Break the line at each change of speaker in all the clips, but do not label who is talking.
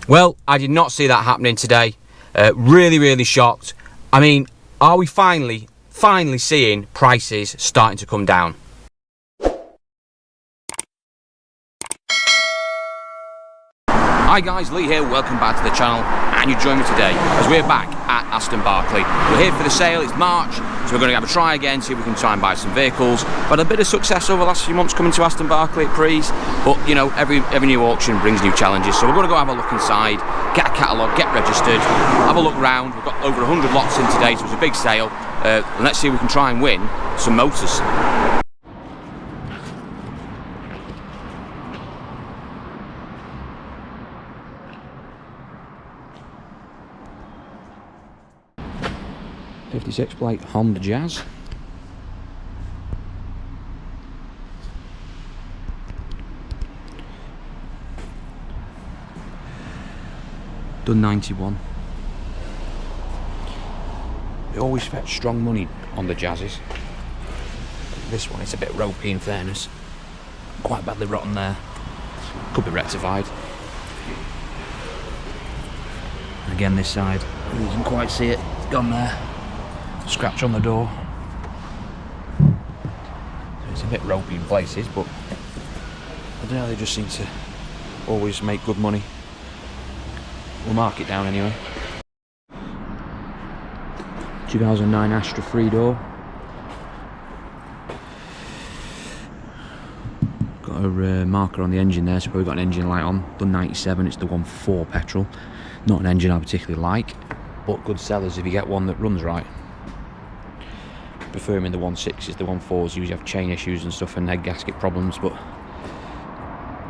Well, I did not see that happening today. Really shocked. I mean, are we finally seeing prices starting to come down? Hi guys, Lee here, welcome back to the channel, and you join me today as we're back at Aston Barclay. We're here for the sale, it's March, so we're going to have a try again, see if we can try and buy some vehicles. We've had a bit of success over the last few months coming to Aston Barclay at Prees, but you know, every new auction brings new challenges, so we're going to go have a look inside, get a catalogue, get registered, have a look round. We've got over 100 lots in today, so it's a big sale, and let's see if we can try and win some motors. '56 plate Honda Jazz. Done 91. They always fetch strong money on the Jazzes. This one, it's a bit ropey in fairness. Quite badly rotten there. Could be rectified. Again, this side, you can quite see it. It's gone there. Scratch on the door. So it's a bit ropey in places, but I don't know, they just seem to always make good money. We'll mark it down anyway. 2009 Astra 3-door. Got a marker on the engine there, so we've got an engine light on. Done 97, it's the 1.4 petrol. Not an engine I particularly like, but good sellers if you get one that runs right. Prefer them in the 1.6s, the 1.4s usually have chain issues and stuff and head gasket problems, but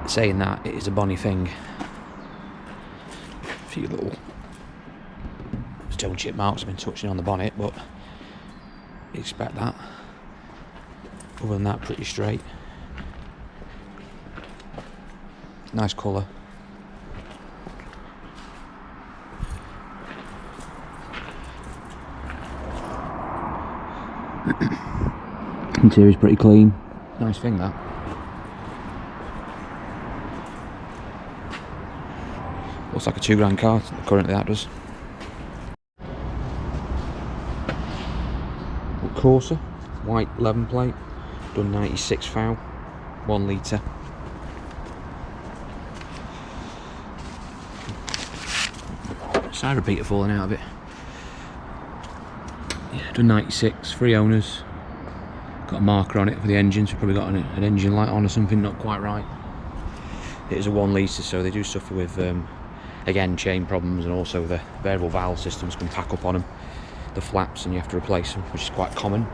saying that, it is a bonny thing. A few little stone chip marks have been touching on the bonnet, but you expect that. Other than that, pretty straight. Nice colour. Interior's pretty clean. Nice thing that. Looks like a £2 car currently, that does. Corsa, white 11 plate, done 96 thou, 1 litre. Side repeater falling out of it. Yeah, done 96, 3 owners. Got a marker on it for the engine, so probably got an engine light on or something not quite right. It is a 1 litre, so they do suffer with again, chain problems, and also the variable valve systems can pack up on them, the flaps, and you have to replace them, which is quite common.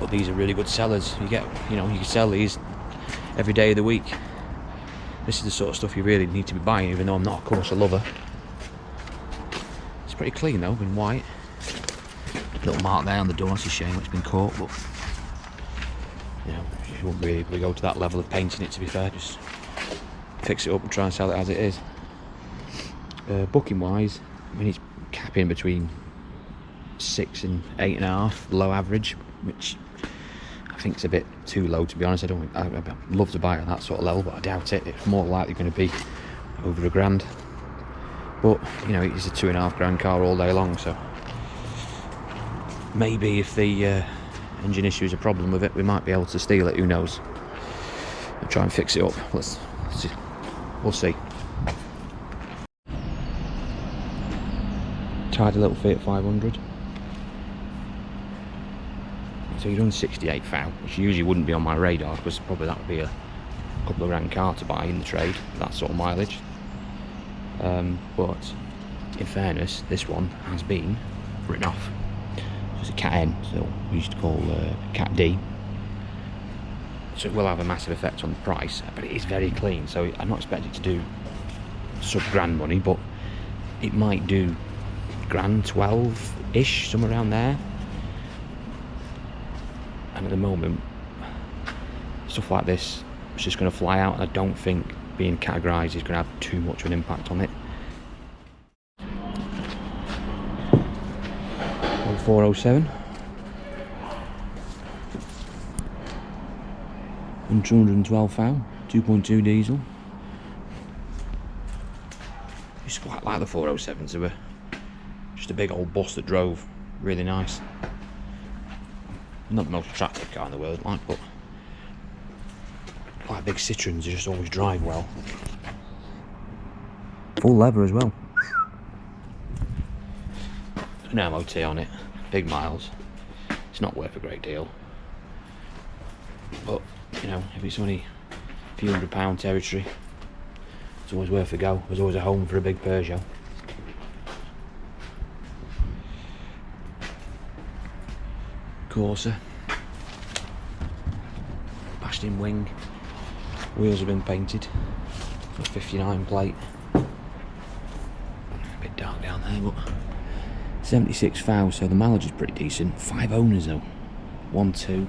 But these are really good sellers. You can sell these every day of the week. This is the sort of stuff you really need to be buying, even though I'm not a Corsa lover. It's pretty clean though, in white. Little mark there on the door, it's a shame it's been caught, but you know, you won't really go to that level of painting it, to be fair. Just fix it up and try and sell it as it is. Booking wise, I mean, it's capping between 6 and 8.5, low average, which I think is a bit too low, to be honest. I'd love to buy it at that sort of level, but I doubt it. It's more likely going to be over £1,000. But you know, it's a £2.5 car all day long, so maybe if the engine issue is a problem with it, we might be able to steal it. Who knows? I'll try and fix it up. Let's see. We'll see. Tidy little Fiat 500. So you're done 68 thou, which usually wouldn't be on my radar, because probably that would be a couple of grand car to buy in the trade, that sort of mileage. But in fairness, this one has been written off. So it's a Cat N, so we used to call Cat D. So it will have a massive effect on the price, but it is very clean, so I'm not expecting it to do sub-grand money, but it might do grand, 12-ish, somewhere around there. And at the moment, stuff like this is just going to fly out, and I don't think being categorised is going to have too much of an impact on it. 407, 212 thou, 2.2 diesel. Used to quite like the 407s. They were just a big old bus that drove really nice. Not the most attractive car in the world, like, but quite big Citroens, they just always drive well. Full leather as well. An MOT on it, big miles. It's not worth a great deal, but you know, if it's only a few £100 territory, it's always worth a go. There's always a home for a big Peugeot. Corsa, bashed in wing, wheels have been painted, a 59 plate, a bit dark down there, but 76,000, so the mileage is pretty decent. 5 owners though, 1, 2,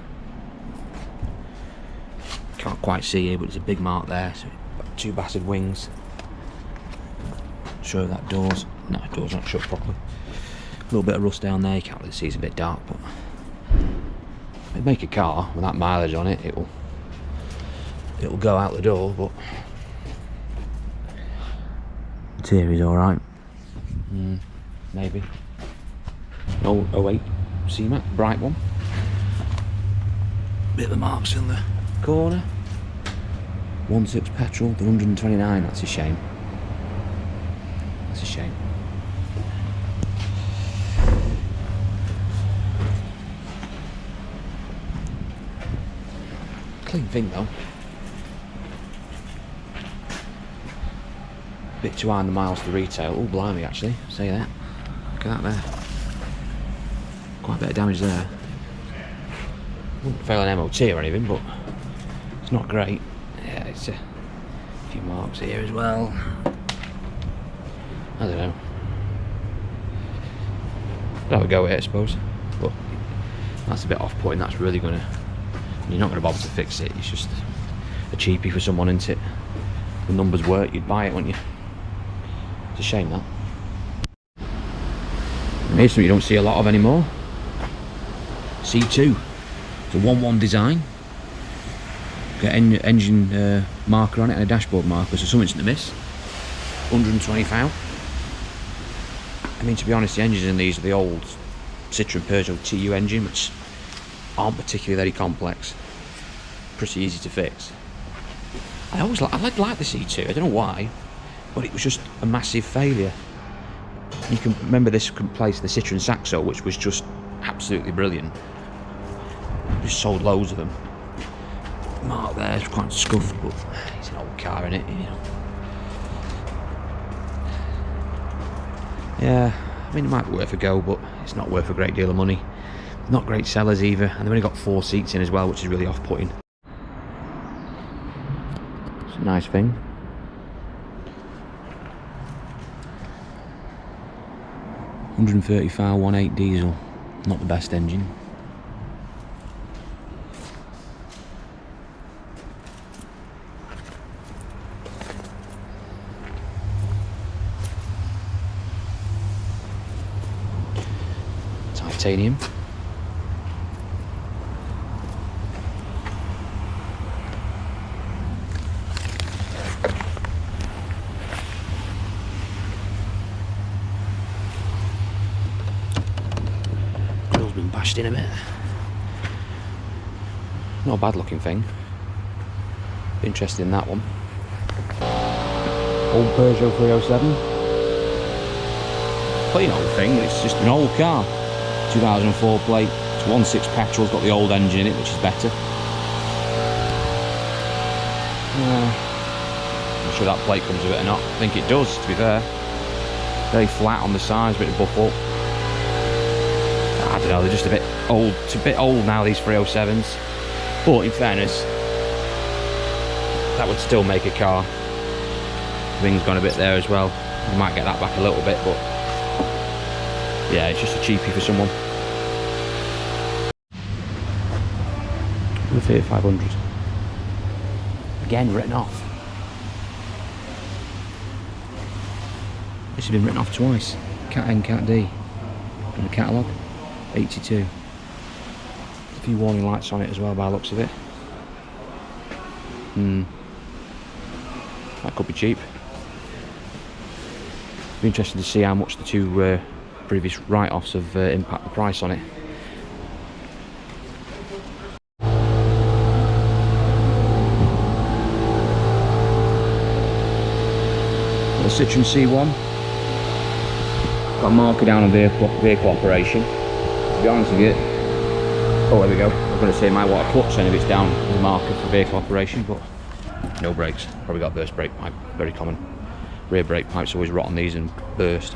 can't quite see here but there's a big mark there, so 2 battered wings. Show that doors, no, doors not shut properly, a little bit of rust down there, you can't really see, it's a bit dark, but it'd make a car with that mileage on it, it'll go out the door, but interior's alright. Maybe. Oh, 08 C-Mac, bright one. Bit of the marks in the corner. 1.6 petrol, the 129, that's a shame. That's a shame. Clean thing though. Bit too high on the miles to retail. Oh blimey, actually, say that. Look at that there. Quite a bit of damage there. Wouldn't fail an MOT or anything, but it's not great. Yeah, it's a few marks here as well. I don't know. I'll have a go at it, I suppose. But that's a bit off-putting. That's really gonna. You're not going to bother to fix it, it's just a cheapie for someone, isn't it? The numbers work, you'd buy it, wouldn't you? It's a shame that. And here's something you don't see a lot of anymore. C2. It's a 1-1 design. Got an engine marker on it and a dashboard marker, so something's to miss. 120 thou. I mean, to be honest, the engines in these are the old Citroen Peugeot TU engine, which aren't particularly very complex, pretty easy to fix. I like the C2, I don't know why, but it was just a massive failure. You can remember this place, the Citroen Saxo, which was just absolutely brilliant. Just sold loads of them. Mark there, it's quite scuffed, but it's an old car, innit, you know. Yeah, I mean it might be worth a go, but it's not worth a great deal of money. Not great sellers either, and they've only got 4 seats in as well, which is really off-putting. It's a nice thing. £135 1.8 diesel, not the best engine. Titanium. Grill's been bashed in a bit. Not a bad looking thing. Interested in that one. Old Peugeot 307. Plain old thing, it's just an old car. 2004 plate, it's 1.6 petrol, it's got the old engine in it, which is better. I'm not sure that plate comes with it or not. I think it does, to be fair. Very flat on the sides, bit of buff up. I don't know, they're just a bit old. It's a bit old now, these 307s. But in fairness, that would still make a car. The wing's gone a bit there as well. You might get that back a little bit, but yeah, it's just a cheapie for someone. The 3500. Again, written off. This has been written off twice. Cat N, Cat D. In the catalogue. 82. A few warning lights on it as well by the looks of it. That could be cheap. Be interesting to see how much the two previous write-offs have impacted the price on it. The Citroen C1. Got a marker down on vehicle operation. To be honest with you, oh, there we go. I was going to say my water clutch then if it's down the marker for vehicle operation, but no brakes. Probably got a burst brake pipe, very common. Rear brake pipes always rot on these and burst.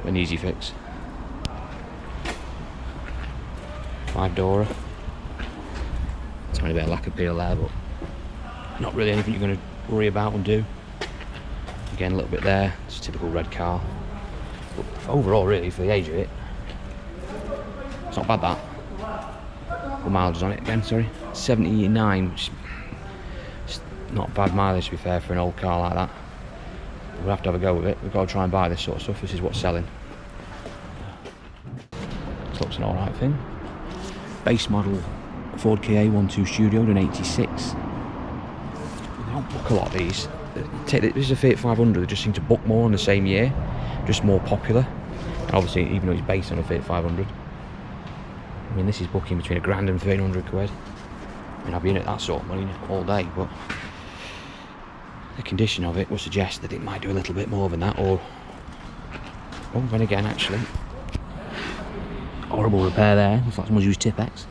An easy fix. 5-door. Tiny bit of lack of peel there, but not really anything you're going to worry about and do. Again, a little bit there. It's a typical red car. But overall, really, for the age of it, it's not bad that. What mileage is on it again, sorry? 79, which is not bad mileage to be fair for an old car like that. We'll have to have a go with it. We've got to try and buy this sort of stuff. This is what's selling. This looks an alright thing. Base model Ford Ka 1.2 Studio, done 86. They don't book a lot of these. This is a Fiat 500, they just seem to book more in the same year. Just more popular. And obviously, even though it's based on a Fiat 500. I mean, this is booking between £1,000 and £1,300. I mean, I'll be in at that sort of money all day, but the condition of it would suggest that it might do a little bit more than that, or oh, then again, actually, horrible repair there. Looks like someone's used Tipex,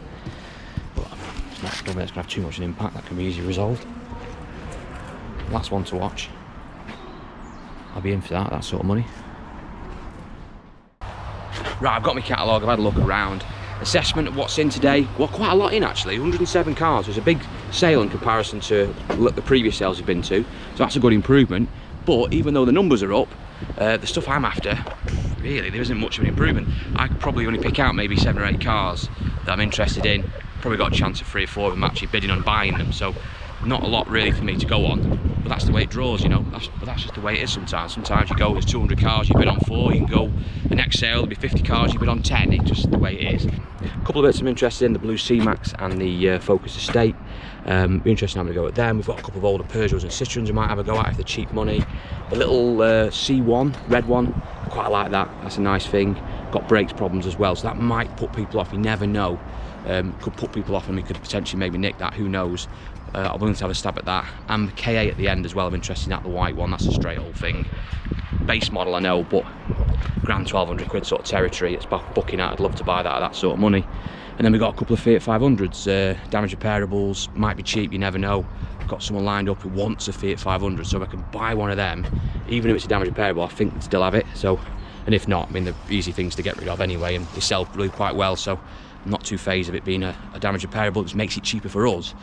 but it's not something that's going to have too much of an impact. That can be easily resolved. Last one to watch. I'll be in for that sort of money. Right, I've got my catalogue, I've had a look around. Assessment of what's in today. Well, quite a lot in actually, 107 cars. There's a big sale in comparison to the previous sales we've been to, so that's a good improvement. But even though the numbers are up, the stuff I'm after, really, there isn't much of an improvement. I could probably only pick out maybe 7 or 8 cars that I'm interested in. Probably got a chance of 3 or 4 of them actually bidding on buying them, so not a lot really for me to go on. But that's the way it draws, you know. That's just the way it is sometimes. Sometimes you go, there's 200 cars you bid on 4, you can go the next sale, there'll be 50 cars you bid on 10. It's just the way it is. A couple of bits I'm interested in, the blue C-Max and the Focus Estate. Be interested in having a go at them. We've got a couple of older Peugeots and Citroens we might have a go at if they're cheap money. A little C1, red one, I quite like that. That's a nice thing. Got brakes problems as well, so that might put people off. You never know. Could put people off and we could potentially maybe nick that, who knows. I'm willing to have a stab at that. And the Ka at the end as well, I'm interested in that, the white one. That's a straight old thing. Base model I know, but grand 1,200 quid sort of territory. It's booking out. I'd love to buy that at that sort of money. And then we've got a couple of Fiat 500s, damage repairables, might be cheap, you never know. I've got someone lined up who wants a Fiat 500, so if I can buy one of them, even if it's a damage repairable, I think they'd still have it. So, and if not, I mean, they're easy things to get rid of anyway, and they sell really quite well, so I'm not too phased of it being a damage repairable. It just makes it cheaper for us.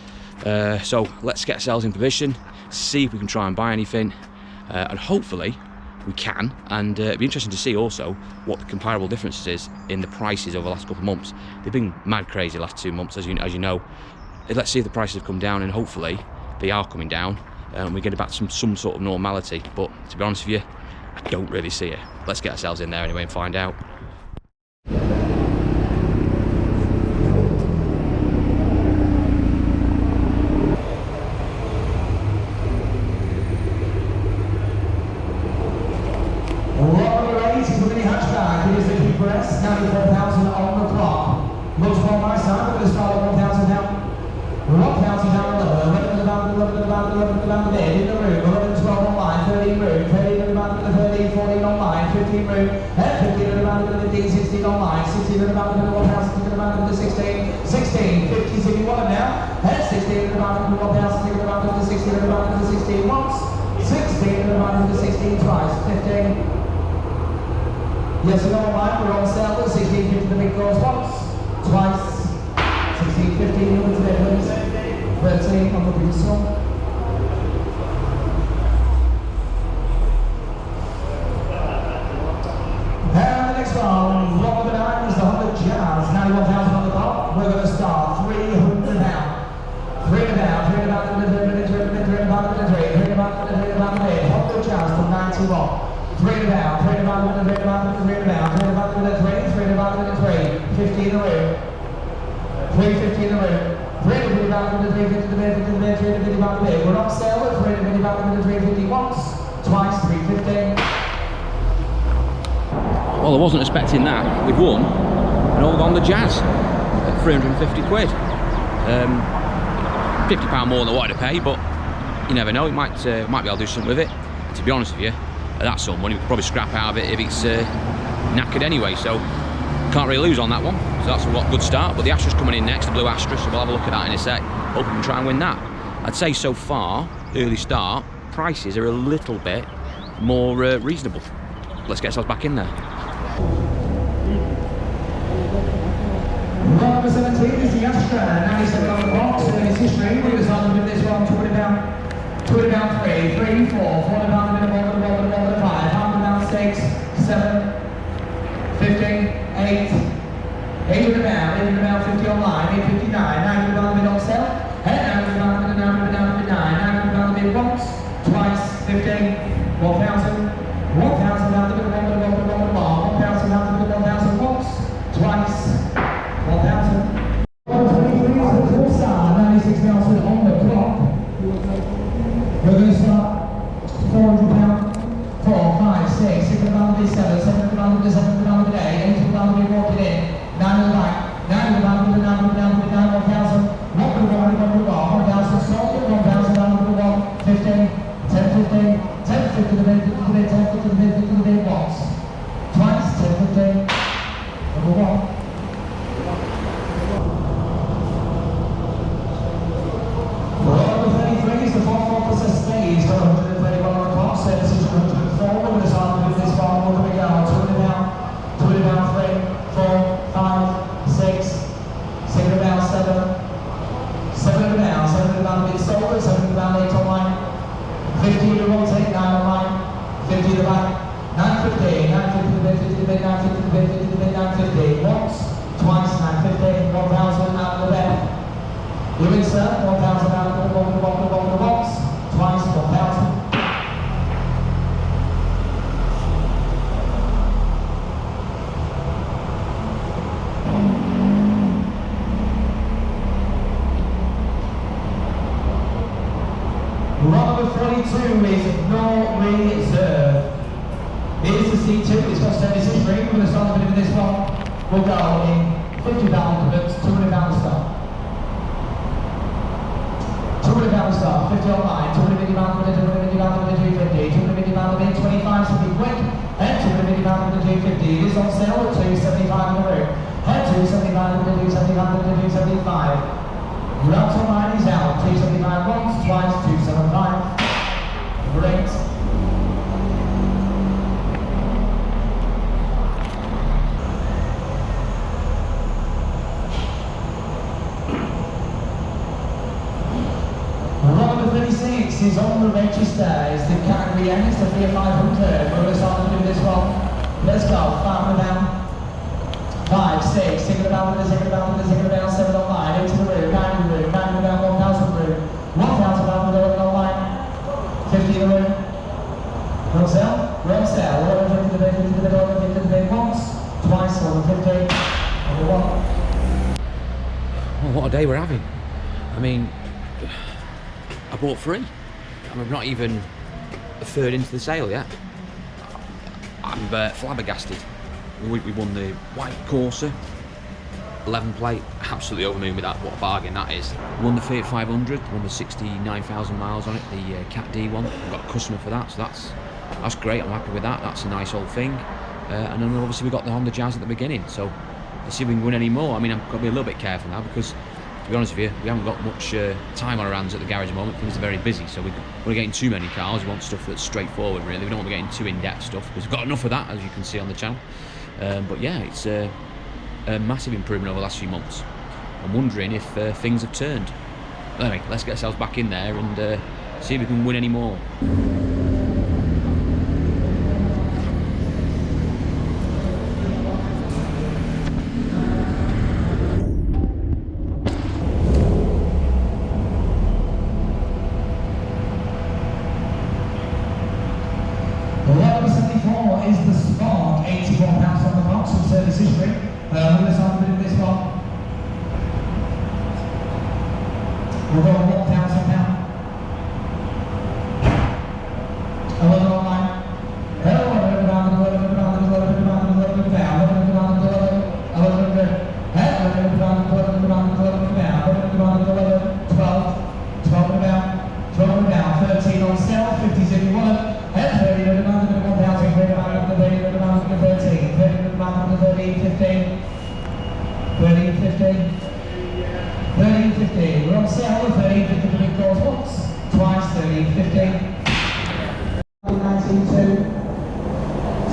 So let's get ourselves in position, see if we can try and buy anything, and hopefully we can. And it'd be interesting to see also what the comparable differences is in the prices over the last couple of months. They've been mad crazy the last 2 months, as you know. Let's see if the prices have come down, and hopefully they are coming down, and we get back to some sort of normality. But to be honest with you, I don't really see it. Let's get ourselves in there anyway and find out.
Yes, and online, we're on sale at 16.50 the big doors once, twice, 16.50 on the deliveries, 13 on the big song. And the next one, Robert Nine is the Honda Jazz, 91,000 on the clock. We're going to start 300 down. 300 down, 300 down, 300 down, 300 down, 300 down, Honda Jazz from 91. 300 down, 300 down, 300 down, 300 down, 300 down, 300 down, 50 in the room. 350 in the room. 350 down, 350 to the bed, 350 down the bed. We're on sale at 350 down, 350 once, twice, 350.
Well, I wasn't expecting that. We've won an old Honda Jazz at 350 quid. £50 more than I wanted to pay, but you never know, it might be able to do something with it. To be honest with you, at that sort of money, we could probably scrap out of it if it's knackered anyway, so can't really lose on that one. So that's a good start, but the Astra's coming in next, the blue Astra, so we'll have a look at that in a sec. Hope we can try and win that. I'd say so far, early start, prices are a little bit more reasonable. Let's get ourselves back in there.
Number 17 is the Astra, 97 on the box, and it's history. We're starting with this one, 20 down 3, 3, 4, 40 pound the minimum, the 5, 100 down 6, 7, 15, 8, 800 down, 50 online, 859, 900 down the mid on sale, and 900 down the mid, 900 down the mid once, twice, 15, 1,000, 1,000 down the mid, 1,000 down the mid, 1,000 once, twice, 1,000. 96 Nelson on the clock. We're going to start 400 pound, 4, 5, 6, 600 pound, 7, 700 pound, 700 pound a day, 800 pound walking in, 9 on the back, 900 pound, 900 pound, 1,000, 1,000 sold, 1,000 down, 15, 10, 15, 10, 50 to the mid, 10, 50 to the mid, 50 to the mid once, twice, 10, 15, number 1. The 4-4 stays for 131 on the clock, services 104, we're going to start with this one, we're going to go 20 down, 3, 4, 5, 6, 600 down, 7, 700 down, 700 down the mid solar, 700 down 8 online, 50 to rotate, 9 online, 50 to the back, 950, 950 to the mid, 50 to the mid, 950 to the mid, 50 to the mid, 950, once, twice, 950, 1,000 out of the left. You insert 1,000 out of the box, twice 1,000. Number 42 is no reserve. Here's the C2, it's got 76 ring. We're going to start a bit of this one. We'll go in 50 pound increments, 200 pound start. 200 pound start, 50 online, 250 pound the 250 pound the 250, 250 pound the 25 should be quick, and 250 pound the 250. It is on sale at 275 in the room, and 275 in the 275 in the 275. Route online is out, 275 once, twice, 275. Great. Number 36 is on the register, is the category N, it's the Fiat 500. We're going to start to do this one. Let's go, 500 down, 5, 6, 600 down, 600 down, 600 down, 7 online, 8 to the room, 9 in the room, 9 down, 1,000 room, 1,000 down, 11 online, 50 in the room. Run sale, 150 to the bid, 50 to the bid, 50 to the bid once, twice, 150, number 1.
Well, what a day we're having. I mean, I bought 3, and we're not even a third into the sale yet. I'm flabbergasted. We won the white Corsa, 11 plate, absolutely over the moon with that, what a bargain that is. We won the Fiat 500, the one with 69,000 miles on it, the Cat D one. I've got a customer for that, so that's great, I'm happy with that, that's a nice old thing. And then obviously we got the Honda Jazz at the beginning, so let's see if we can win any more. I mean, I've got to be a little bit careful now because, to be honest with you, we haven't got much time on our hands at the garage at the moment. Things are very busy, so we're getting too many cars. We want stuff that's straightforward, really. We don't want to be getting too in-depth stuff because we've got enough of that, as you can see on the channel. But yeah, it's a massive improvement over the last few months. I'm wondering if things have turned. Anyway, let's get ourselves back in there and see if we can win any more.
Is the Sport, £81 on the box of service history. We're going to start with this one. We'll go £1,000.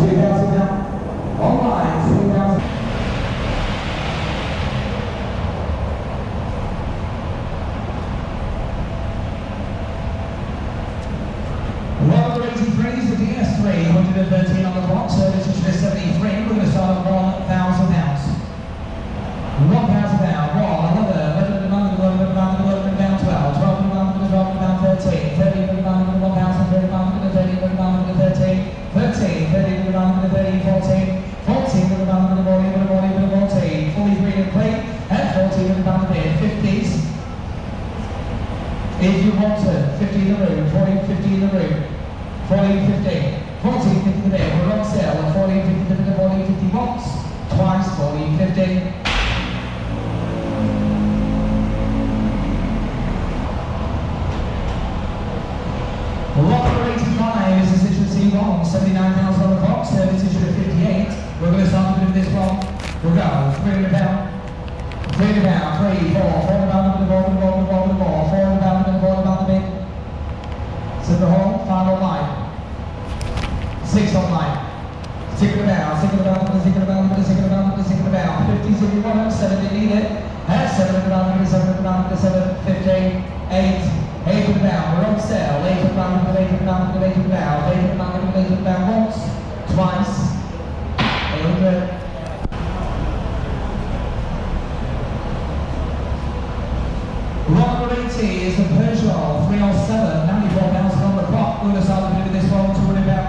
2,000 down. Online, 2,000. Number 83 is the DS3, 113 on the clock, service issue is 73. We're going to start at £1,000. £1,000 down, 11, 11, 11, 11, down 12, 12, 11, down 13, 13, 11, 1,000, 31, 30, 31, 13, 13, 30, 31, 30, 14, 14, 31, 14, 43 in plate, and 14 in the bid, 50s. If you want to, 50 in the room, 40, 50 in the room, 40, 50, 14, 50 in the bid, we're on sale at 40, 50, 50, 40, 50 watts, twice 40, 50. Lot number 85 is the Citroen C1, 79,000 on the clock, service issue at 58. We're going to start doing this one. We'll go, 300 pound, 300 pound, 3, 4, 4 pound, the ball, the ball, the ball, the ball, 4 pound, the ball, the bid. Silver hole, 5 online, 6 online, 6 about, 6 about, 6 about, 6 about, 6 about, 50, 7, 7 didn't need it, 7 about, 7 about, 7, 15, 8. 8 about, we're on sale, 8 about, 8 about, 8 about, 8 about, 8 about, once, twice, 800. Lot number 80 is the Peugeot 307, 94,000 on the clock. We're going to start doing this one, 200 about,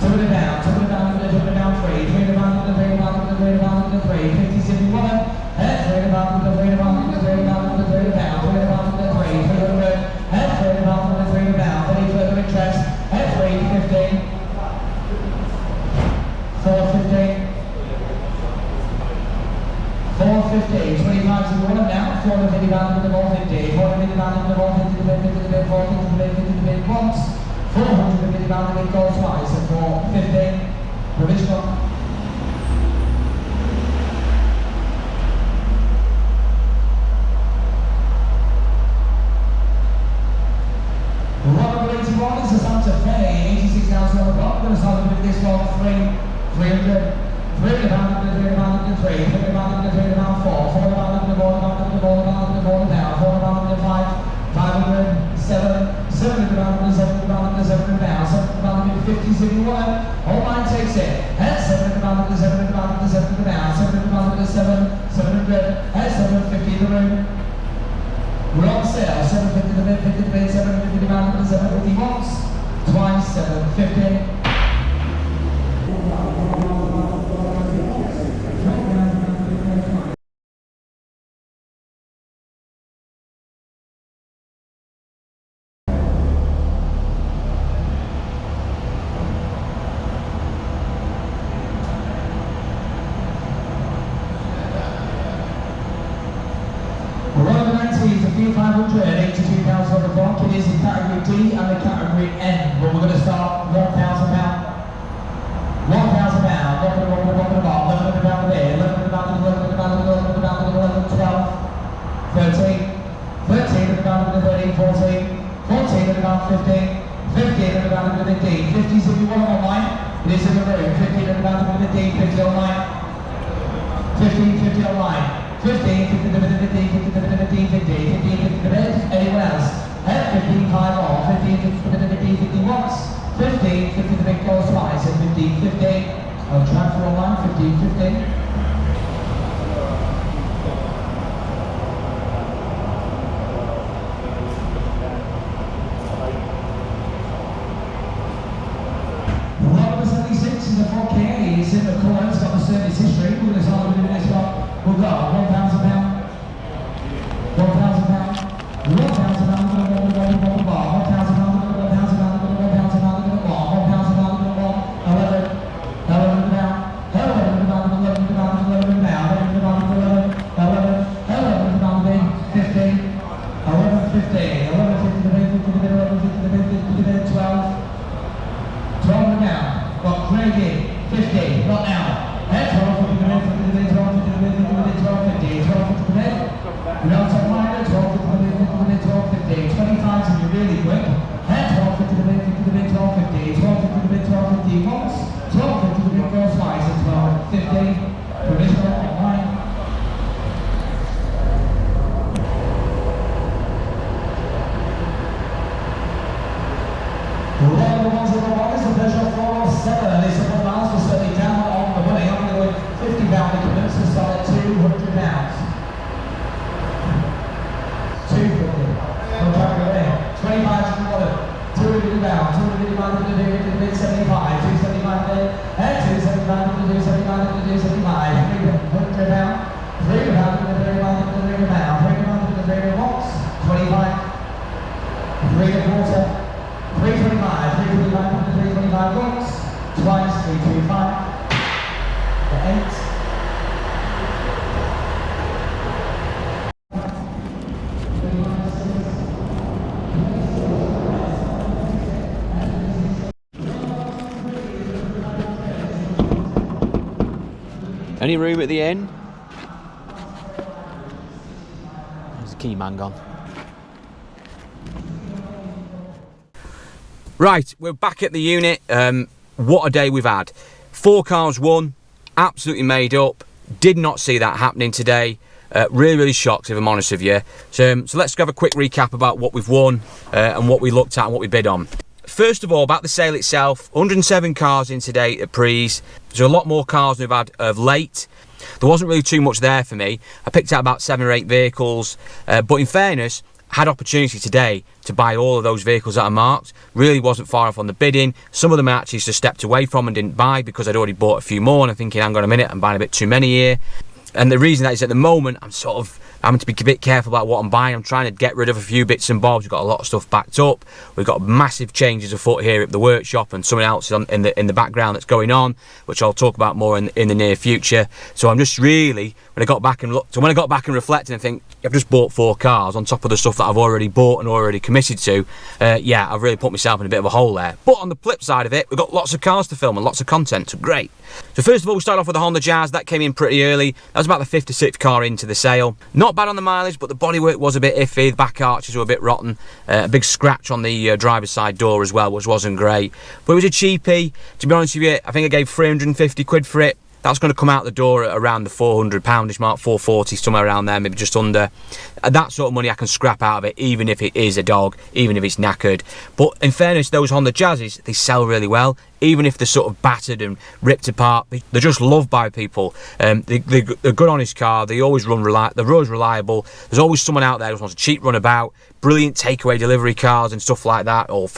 200 about, 200 about, 200 about, 3, 300 about, 300 about, 300 about, 3, 50, 71, 300 about, 300 about, 300 about, 300 about, 300 about, 300, and 300 about, 300 about, any further interest, and 350, 450, 450, 25 to 1 now, 450 pounds with the ball 50, 450 pounds with the ball 50 to the bid, 50 to the bid, 450 to the bid, 50 to the bid once, 450 pounds with the goal twice, and 450, provisional. Lot number 81 is the Santa Fe, 86,000 on the clock. We're going to start with this one, 300. 300 pounds, 300 pounds, 3, 300 pounds, 300 pounds, 4, 400 pounds, the ball, the ball, the ball, down, 400 pounds, 5, 500, 7, 700 pounds, 700 pounds, 700 pounds, 700 pounds, 50, 71. All line takes it. And 700 pounds, 700 pounds, 700 pounds, 700 pounds, 7, 700, and 750 in the room. We're on sale, 750 the bid, 50 the bid, 750 pounds, 750 watts, twice 750. Is the Fiat 500, 82,000 on the clock. It is the category D and the category N, but we're going to start £1,000. £1,000, look at the ball, look at the ball, look at the ball there, look at the ball, look at the ball, look at the ball, look at the ball, 12, 13, 13 at the ball, 13, 14, 14 at the ball, 15, 15 at the ball, 15, 50 is if you want online, it is in the room, 15 at the ball, 15, 50 online, 15, 50 online. 15, 50, 50, 50, 50, 50, 50, 50, anyone else? 15, 5 off, 15, 50, 50, 50 once, 15, 50, the big goes twice, and 15, 50, on track for online, 15, 50. Number 76 is the 4K, it's in the corner, it's got the service history, we're going to start with the next one. We'll go, £1,000, £1,000, £1,000, £1,000, £1,000, £1,000, £1,000, £1,000, £1,000, £1,000, really quick. 1250 to the bid, 50 to the bid, 1250, 1250 to the bid, 1250 once, 7. This one miles is certainly down on the money. I'm going to go £50 increments to start at £200. 250. I'm trying to go there. 25 to the 200 pounds. 250 to do 75. 275 there. And 275 to do 75 to do 75. 300 pounds. 300 pounds to the 300 pounds to the 300 pounds. 300 pounds to the 300 watts. 25. 3 and a quarter. 325. 325 to the 325 watts. Twice. 325. The 8.
Any room at the end? There's the key man gone. Right, we're back at the unit. What a day we've had. 4 cars won, absolutely made up. Did not see that happening today. Really shocked, if I'm honest with you. So let's have a quick recap about what we've won and what we looked at and what we bid on. First of all, about the sale itself, 107 cars in today at Prees. There's a lot more cars than we've had of late. There wasn't really too much there for me. I picked out about 7 or 8 vehicles, but in fairness, had opportunity today to buy all of those vehicles that are marked. Really wasn't far off on the bidding. Some of them I actually just stepped away from and didn't buy because I'd already bought a few more, and I'm thinking, hang on a minute, I'm buying a bit too many here. And the reason that is, at the moment, I'm sort of having to be a bit careful about what I'm buying. I'm trying to get rid of a few bits and bobs. We've got a lot of stuff backed up. We've got massive changes afoot here at the workshop, and something else in the background that's going on, which I'll talk about more in the near future. So I'm just really, when I got back and looked, so when I got back and reflected and think, I've just bought 4 cars on top of the stuff that I've already bought and already committed to. Yeah, I've really put myself in a bit of a hole there. But on the flip side of it, we've got lots of cars to film and lots of content, so great. So first of all, we start off with the Honda Jazz. That came in pretty early. That was about the 5th or 6th car into the sale. Not bad on the mileage, but the bodywork was a bit iffy. The back arches were a bit rotten. A big scratch on the driver's side door as well, which wasn't great. But it was a cheapie. To be honest with you, I think I gave 350 quid for it. That's going to come out the door at around the £400-ish mark, 440, somewhere around there, maybe just under. That sort of money I can scrap out of it, even if it is a dog, even if it's knackered. But in fairness, those Honda Jazzes, they sell really well. Even if they're sort of battered and ripped apart, they're just loved by people. They're good honest car. They always run they're always reliable. There's always someone out there who wants a cheap runabout, brilliant takeaway delivery cars and stuff like that, or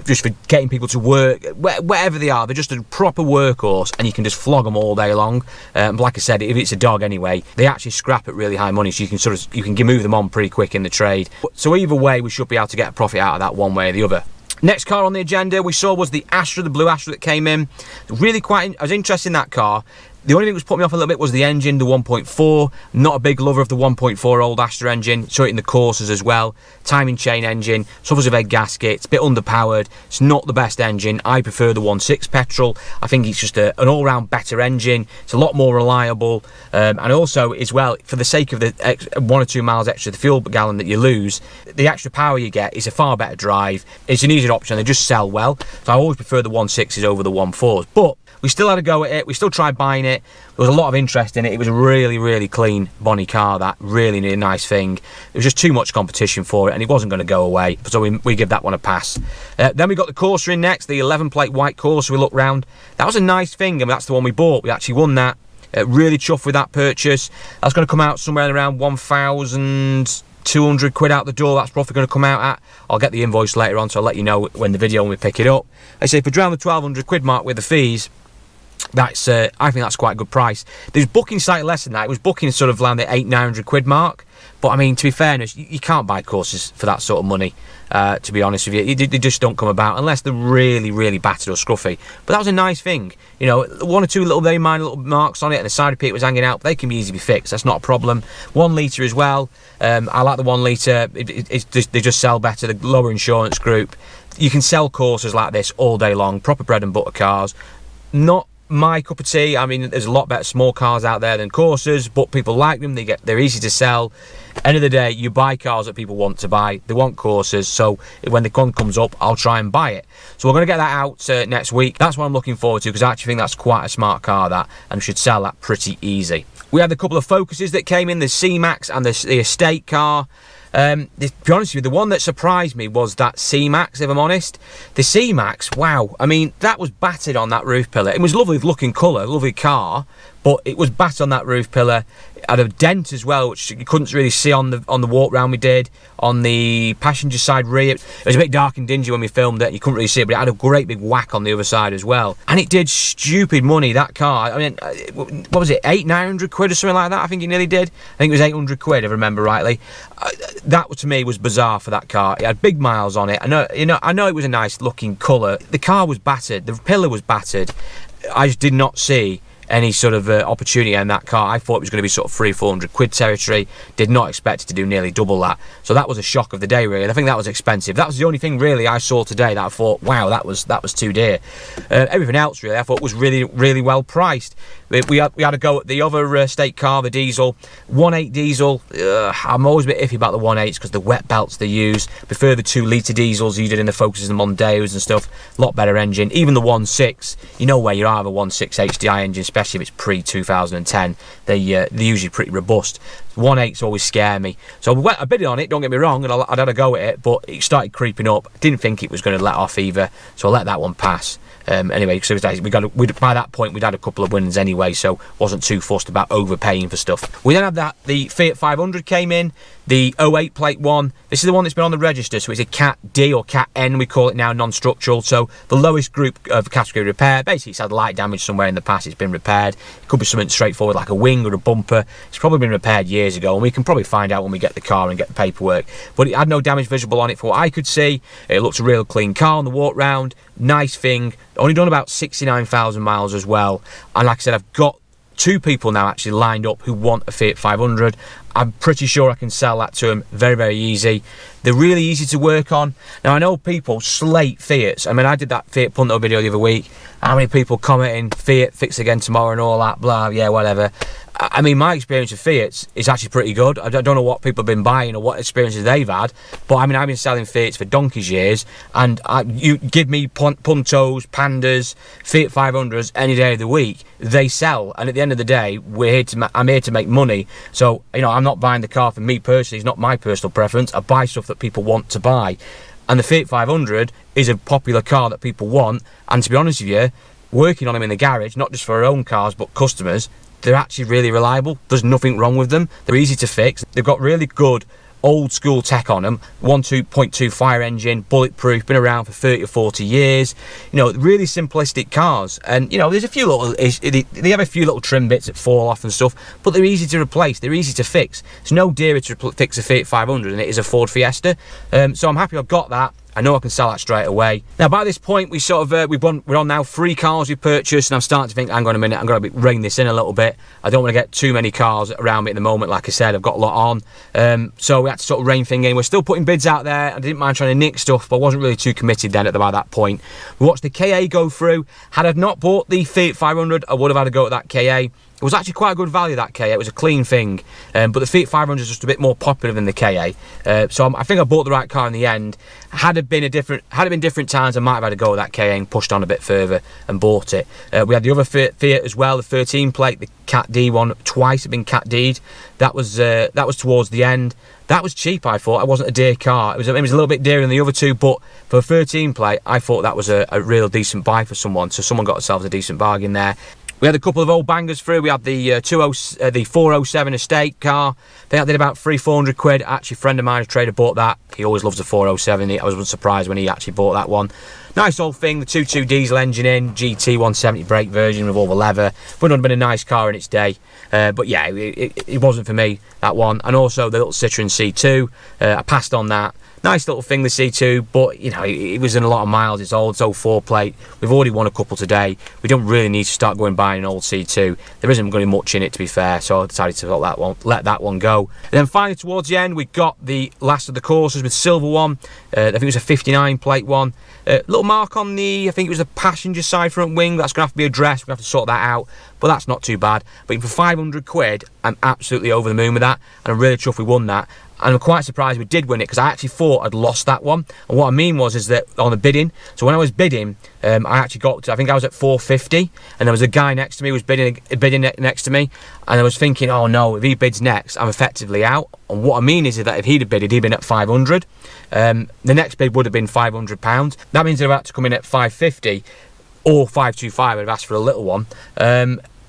just for getting people to work, whatever they are. They're just a proper workhorse, and you can just flog them all day long. But like I said, if it's a dog anyway, they actually scrap at really high money, so you can move them on pretty quick in the trade. So either way, we should be able to get a profit out of that one way or the other. Next car on the agenda we saw was the Astra, the blue Astra that came in. Really I was interested in that car. The only thing that was putting me off a little bit was the engine, the 1.4. Not a big lover of the 1.4 old Astra engine. Saw it in the Corsas as well. Timing chain engine, suffers of head gaskets, a bit underpowered. It's not the best engine. I prefer the 1.6 petrol. I think it's just an all-round better engine. It's a lot more reliable. And also, as well, for the sake of the 1 or 2 miles extra the fuel gallon that you lose, the extra power you get is a far better drive. It's an easier option. They just sell well. So I always prefer the 1.6s over the 1.4s. But we still had a go at it. We still tried buying it. There was a lot of interest in it. It was a really clean Bonnie car. That really nice thing. There was just too much competition for it, and it wasn't going to go away. So we give that one a pass. Then we got the Corsa in next, the 11-plate white Corsa. We looked round. That was a nice thing, and that's the one we bought. We actually won that. Really chuffed with that purchase. That's going to come out somewhere around 1,200 quid out the door. That's probably going to come out at. I'll get the invoice later on, so I'll let you know when we pick it up. I say for around the 1,200 quid mark with the fees, that's I think that's quite a good price. There's booking slightly less than that. It was booking sort of around the 800-900 quid mark. But I mean, to be fairness, you can't buy courses for that sort of money. To be honest with you, they just don't come about unless they're really battered or scruffy. But that was a nice thing, you know. 1 or 2 very minor little marks on it, and the side of it was hanging out. They can be easily fixed. That's not a problem. 1 litre as well. I like the 1 litre. They just sell better. The lower insurance group. You can sell courses like this all day long. Proper bread and butter cars. Not my cup of tea. I mean, there's a lot better small cars out there than Corsas, but people like them. They're easy to sell. End of the day, you buy cars that people want to buy. They want Corsas, so when the one comes up, I'll try and buy it. So we're going to get that out next week. That's what I'm looking forward to, because I actually think that's quite a smart car, that, and should sell that pretty easy. We had a couple of Focuses that came in, the C-Max and the estate car. To be honest with you, the one that surprised me was that C-Max, if I'm honest. The C-Max, wow. I mean, that was battered on that roof pillar. It was lovely looking colour, lovely car, but it was battered on that roof pillar. It had a dent as well, which you couldn't really see on the walk round we did. On the passenger side rear, it was a bit dark and dingy when we filmed it. You couldn't really see it, but it had a great big whack on the other side as well. And it did stupid money, that car. I mean, what was it, 900 quid or something like that? I think it nearly did. I think it was 800 quid, if I remember rightly. That to me was bizarre for that car. It had big miles on it. I know it was a nice looking colour. The car was battered. The pillar was battered. I just did not see any sort of opportunity in that car. I thought it was going to be sort of 300-400 quid territory. Did not expect it to do nearly double that. So that was a shock of the day, really. I think that was expensive. That was the only thing really I saw today that I thought, wow, that was too dear. Everything else really I thought was really, really well priced. We had a go at the other state car, the diesel, 1.8 diesel. I'm always a bit iffy about the 1.8s because the wet belts they use. Prefer the 2-litre diesels you did in the Focuses and Mondeos and stuff. A lot better engine. Even the 1.6, you know where you are with a 1.6 HDI engine, especially if it's pre-2010. They're usually pretty robust. 1.8s always scare me. So I bid on it, don't get me wrong, and I'd had a go at it, but it started creeping up. Didn't think it was going to let off either, so I let that one pass. Anyway, so by that point we'd had a couple of wins anyway, so wasn't too fussed about overpaying for stuff. We then had the Fiat 500 came in, the 08 plate one. This is the one that's been on the register, so it's a Cat D or Cat N, we call it now, non-structural. So the lowest group of category repair. Basically, it's had light damage somewhere in the past. It's been repaired. It could be something straightforward like a wing or a bumper. It's probably been repaired years ago, and we can probably find out when we get the car and get the paperwork. But it had no damage visible on it for what I could see. It looks a real clean car on the walk round. Nice thing. Only done about 69,000 miles as well. And like I said, I've got 2 people now actually lined up who want a Fiat 500. I'm pretty sure I can sell that to them very, very easy. They're really easy to work on. Now, I know people slate Fiats. I mean, I did that Fiat Punto video the other week. How many people commenting, Fiat, fix again tomorrow and all that, blah, yeah, whatever. I mean, my experience of Fiats is actually pretty good. I don't know what people have been buying or what experiences they've had, but I mean, I've been selling Fiats for donkey's years, and you give me Puntos, Pandas, Fiat 500s any day of the week, they sell. And at the end of the day, I'm here to make money. So, you know, I'm not buying the car for me personally. It's not my personal preference. I buy stuff that people want to buy. And the Fiat 500 is a popular car that people want. And to be honest with you, working on them in the garage, not just for our own cars, but customers, they're actually really reliable. There's nothing wrong with them. They're easy to fix. They've got really good old school tech on them. 1.2 fire engine, bulletproof, been around for 30 or 40 years. You know, really simplistic cars. And, you know, there's a few little, they have a few little trim bits that fall off and stuff, but they're easy to replace. They're easy to fix. It's no dearer to fix a Fiat 500 than it is a Ford Fiesta. So I'm happy I've got that. I know I can sell that straight away. Now, by this point, we sort of we're on now 3 cars we purchased, and I'm starting to think, hang on a minute, I'm going to rein this in a little bit. I don't want to get too many cars around me at the moment. Like I said, I've got a lot on, so we had to sort of rein things in. We're still putting bids out there. I didn't mind trying to nick stuff, but I wasn't really too committed then by that point. We watched the KA go through. Had I not bought the Fiat 500, I would have had a go at that KA. It was actually quite a good value, that KA. It was a clean thing, but the Fiat 500 is just a bit more popular than the KA. So I think I bought the right car in the end. Had it been different times, I might have had a go at that KA and pushed on a bit further and bought it. We had the other Fiat as well, the 13 plate, the Cat D one. Twice had been Cat D'd. That was towards the end. That was cheap, I thought. It wasn't a dear car. It was a little bit dearer than the other 2, but for a 13 plate, I thought that was a real decent buy for someone. So someone got themselves a decent bargain there. We had a couple of old bangers through. We had the 407 estate car. That did about 300-400 quid. Actually, a friend of mine, a trader, bought that. He always loves the 407. I was surprised when he actually bought that one. Nice old thing, the 2.2 diesel engine in, GT 170 brake version with all the leather. Would have been a nice car in its day. But yeah, it wasn't for me, that one. And also the little Citroen C2. I passed on that. Nice little thing, the C2, but you know, it was in a lot of miles. It's old, it's old 4-plate. We've already won a couple today. We don't really need to start going buying an old C2. There isn't going to be much in it, to be fair, so I decided to let that one go. And then finally, towards the end, we got the last of the courses with silver one. I think it was a 59 plate one. Little mark on the, I think it was the passenger side front wing. That's going to have to be addressed. We're going to have to sort that out, but that's not too bad. But for 500 quid, I'm absolutely over the moon with that, and I'm really chuffed we won that. And I'm quite surprised we did win it, because I actually thought I'd lost that one. And what I mean is that on the bidding, so when I was bidding, I actually got to, I think I was at 450, and there was a guy next to me who was bidding next to me, and I was thinking, oh no, if he bids next, I'm effectively out. And what I mean is that if he'd have bidded, he'd been at 500. The next bid would have been £500. That means they're about to come in at 550 or 525. I'd have asked for a little one.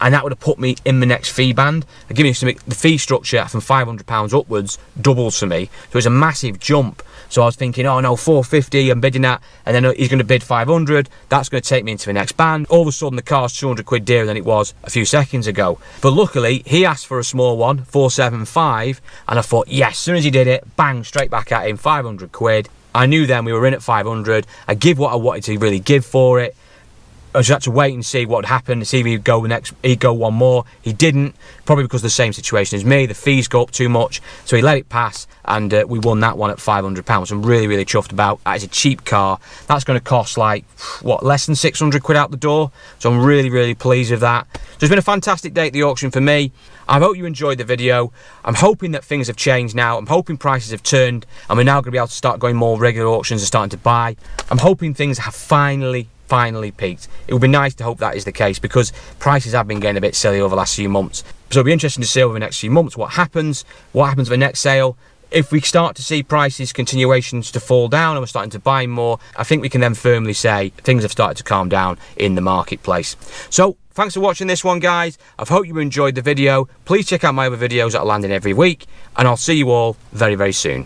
And that would have put me in the next fee band. Give me some, the fee structure from £500 upwards doubles for me, so it's a massive jump. So I was thinking, oh no, 450, I'm bidding that, and then he's going to bid 500. That's going to take me into the next band. All of a sudden, the car's 200 quid dearer than it was a few seconds ago. But luckily, he asked for a small one, 475, and I thought, yes, as soon as he did it, bang, straight back at him, 500 quid. I knew then we were in at 500. I give what I wanted to really give for it. I just had to wait and see what would happen, see if he'd go one more. He didn't, probably because of the same situation as me. The fees go up too much, so he let it pass, and we won that one at £500. So I'm really, really chuffed about that. It's a cheap car. That's going to cost like, what, less than 600 quid out the door. So I'm really, really pleased with that. So it's been a fantastic day at the auction for me. I hope you enjoyed the video. I'm hoping that things have changed now. I'm hoping prices have turned, and we're now going to be able to start going more regular auctions and starting to buy. I'm hoping things have finally peaked. It would be nice to hope that is the case, because prices have been getting a bit silly over the last few months. So it'll be interesting to see over the next few months what happens with the next sale. If we start to see prices continuations to fall down and we're starting to buy more, I think we can then firmly say things have started to calm down in the marketplace. So thanks for watching this one, guys. I hope you enjoyed the video. Please check out my other videos that are landing every week, and I'll see you all very, very soon.